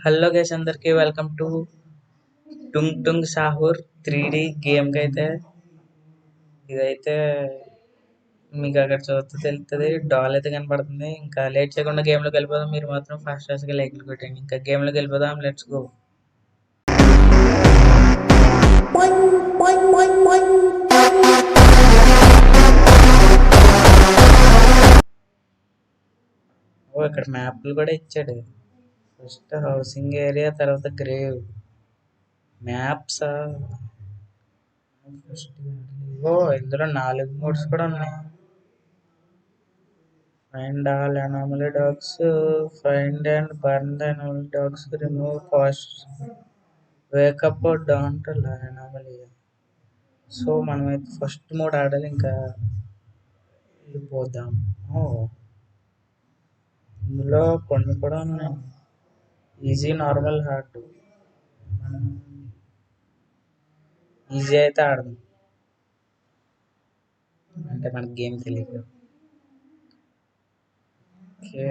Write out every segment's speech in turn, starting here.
Hello guys అందరికి welcome to టుంగ్ టుంగ్ సాహూర్ 3D game కి అయితే ఇదైతే మీకు అక్కడ చూస్తే తెలుస్తుంది. డాల్ అయితే కనపడుతుంది. ఇంకా లేట్ చేయకుండా గేమ్ లోకి వెళ్ళిపోదాం. మీరు మాత్రం ఫాస్ట్ ఫాస్ట్ గా లైక్ కొట్టండి. ఇంకా గేమ్ లోకి వెళ్ళిపోదాం. Let's go. ఓ ఇక్కడ మ్యాప్లు కూడా ఇచ్చాడు. ఫస్ట్ హౌసింగ్ ఏరియా, తర్వాత గ్రేవ్ మ్యాప్స్. ఫస్ట్ ఓ ఇందులో 4 మోడ్స్ కూడా ఉన్నాయి. Find all anomaly dogs, find and burn the anomaly dogs, remove costs, wake up or don't anomaly. So మనమైతే ఫస్ట్ మోడ్ ఆడాలి. ఇంకా వెళ్ళిపోదాం. ఓ ఇందులో కొన్ని కూడా ఉన్నాయి. Easy, normal, hard. మనం ఈజీ అయితే ఆడదాం. అంటే మనకి గేమ్ తెలియదు. Okay,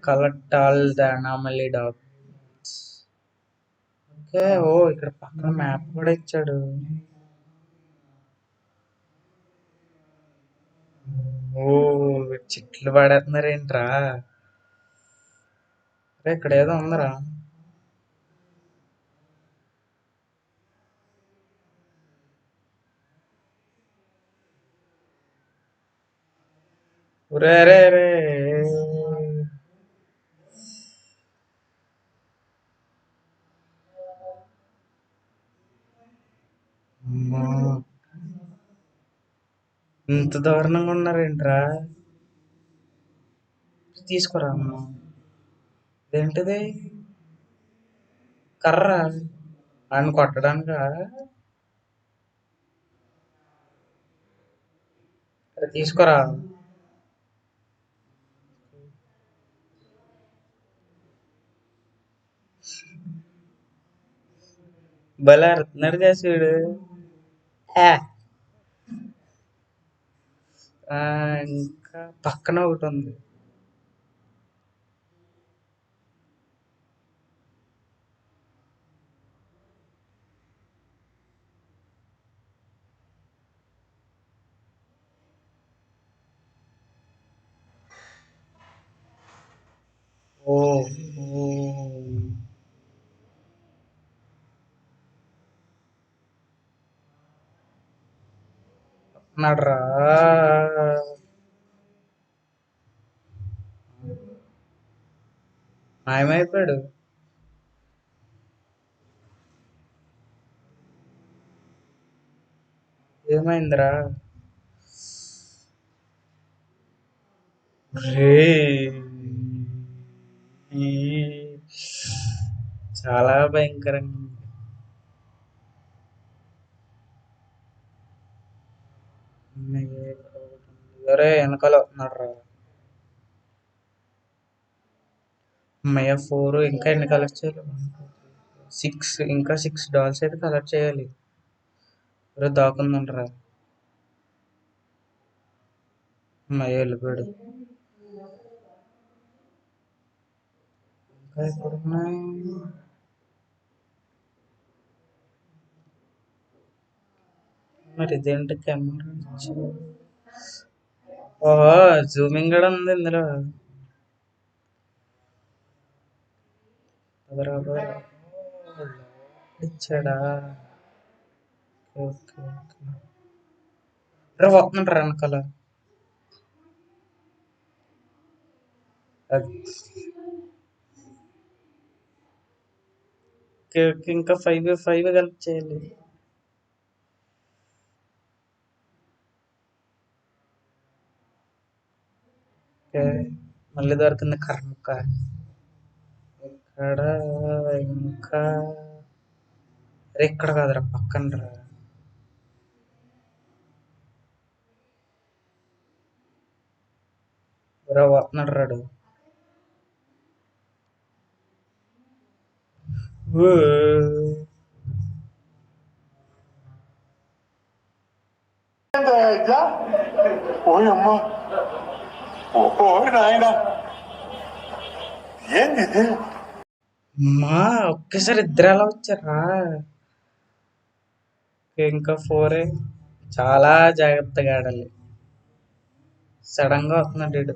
collect all the anomaly dogs. Okay, ఓ ఇక్కడ పక్కన మ్యాప్ కూడా ఇచ్చాడు. ఓ చెట్లు పడేస్తున్నారేంట్రా? అరే ఇక్కడ ఏదో ఉందరా. ఒరే రే రే. అమ్మా, ఇంత దారుణంగా ఉన్నారేంట్రా? తీసుకురా అమ్మా. ఏంటిది? కర్ర ఆయన కొట్టడానికా? అరే తీసుకురా. భలే అరుతున్నాడు చేసాడు. ఇంకా పక్కన ఒకటి ఉంది. ఓ ఓ నడ్రా. మాయమైపోయాడు. ఏమైందిరా? రే ఈ చాలా భయంకరంగా ఉంది. అరే వెనకాల వస్తున్నాడు రా. అమ్మయ్య 4 ఇంకా ఎన్ని కలెక్ట్ చేయాలి? 6, ఇంకా 6 డాల్స్ అయితే కలెక్ట్ చేయాలి. అరే దాకుందంటరా. అమ్మయ్య వెళ్ళిపోయాడు. ఇంకా ఎక్కడున్నాయి? మరి ఇదేంటి కెమెరా? ఓహో, జూమింగ్ కూడా ఉంది ఇందులో. ఇచ్చాడా? Okay okay. రే వస్తుంటారు వెనకాల. ఓకే ఓకే, ఇంకా 5 కలిపి చేయాలి. ఓకే, మళ్ళీ దొరికింది కర్మక. ఇక్కడ ఇంకా అరే ఇక్కడ కాదురా, పక్కన రా. వస్తున్నాడు రాడు. ఓయమ్మా ఓ నాయన ఏంది ఇది? మా ఒక్కసారి ఇద్దరు ఎలా వచ్చారా? ఇంకా ఫోరే. చాలా జాగ్రత్తగా ఆడాలి. సడన్ గా వస్తున్నాడు వీడు.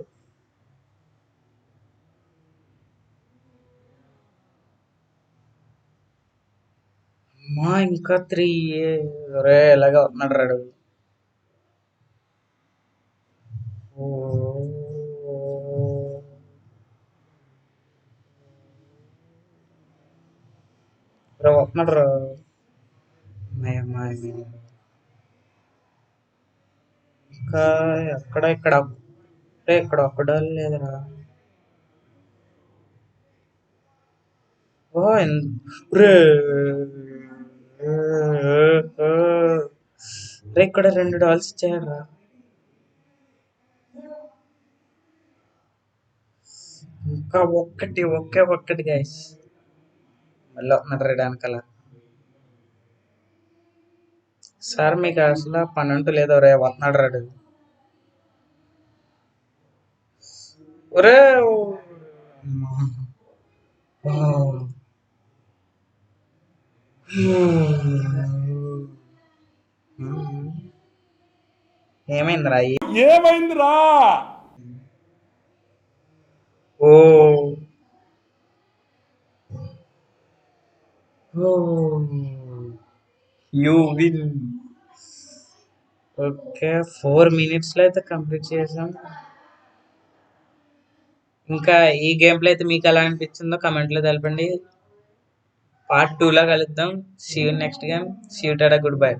అమ్మా ఇంకా 3 ఒరే ఎలాగ వస్తున్నాడు రాడు. ఓ రా వస్తున్నాడు రా. ఇంకా ఇక్కడ ఇక్కడ ఒక్కడో లేదురా. ఓ రే ఇక్కడ $2 ఇచ్చాడు రా. ఇంకా ఒక్కటి గైస్. మళ్ళీ వస్తున్నాడు రేడు వెనకాల. సార్ మీకు అసలు పని అంటూ లేదో రే వస్తున్నాడు రాడు. ఒరే ఏమైందిరా? ఏమైందిరా? ఓ యూ విన్. ఓకే 4 minutes లో అయితే కంప్లీట్ చేసాం. ఇంకా ఈ గేమ్ ప్లే అయితే మీకు ఎలా అనిపించిందో కమెంట్ లో తెలపండి. పార్ట్ 2 లో కలుద్దాం. See you next game. See you tata good by.